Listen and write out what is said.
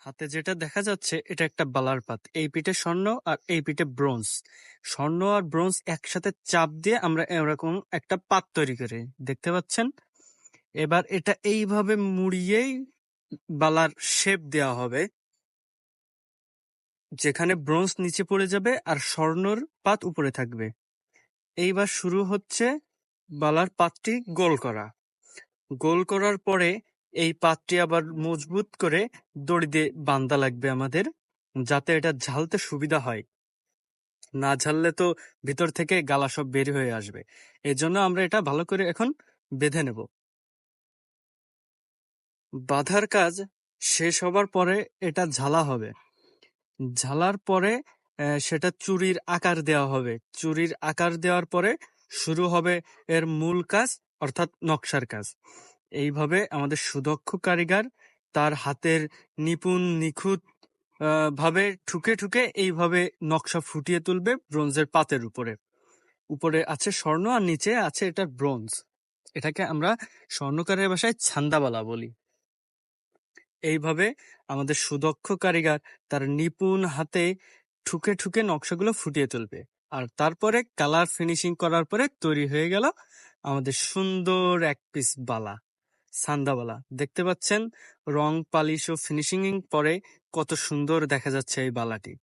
হাতে যেটা দেখা যাচ্ছে এটা একটা বালার পাত। এই পিঠে স্বর্ণ আর এই পিঠে ব্রোঞ্জ। স্বর্ণ আর ব্রোঞ্জ একসাথে চাপ দিয়ে আমরা এরকম একটা পাত তৈরি করি, দেখতে পাচ্ছেন। এবার এটা এইভাবে মুড়িয়েই বালার শেপ দেওয়া হবে, যেখানে ব্রোঞ্জ নিচে পড়ে যাবে আর স্বর্ণর পাত উপরে থাকবে। এইবার শুরু হচ্ছে বালার পাতটি গোল করা। গোল করার পরে এই পাতটি আবার মজবুত করে দড়ি দিয়ে বাঁধা লাগবে আমাদের, যাতে এটা ঝালতে সুবিধা হয়। না ঝাললে তো ভিতর থেকে গালা সব বের হয়ে আসবে। এজন্য আমরা এটা ভালো করে এখন বেঁধে নেব। বাঁধার কাজ শেষ হবার পরে এটা ঝালা হবে। ঝালার পরে সেটা চুড়ির আকার দেওয়া হবে। চুড়ির আকার দেওয়ার পরে শুরু হবে এর মূল কাজ, অর্থাৎ নকশার কাজ। এইভাবে আমাদের সুদক্ষ কারিগর তার হাতের নিপুণ নিখুঁত ভাবে ঠুকে ঠুকে এইভাবে নকশা ফুটিয়ে তুলবে ব্রোঞ্জের পাতের উপরে। উপরে আছে স্বর্ণ আর নিচে আছে এটা ব্রোঞ্জ। এটাকে আমরা স্বর্ণকারের ভাষায় ছান্দাবালা বলি। এইভাবে আমাদের সুদক্ষ কারিগর তার নিপুণ হাতে ঠুকে ঠুকে নকশাগুলো ফুটিয়ে তুলবে। আর তারপরে কালার ফিনিশিং করার পরে তৈরি হয়ে গেল আমাদের সুন্দর এক পিস বালা, সান্দাবালা। দেখতে পাচ্ছেন রং পালিশ ও ফিনিশিং পরে কত সুন্দর দেখা যাচ্ছে এই বালাটি।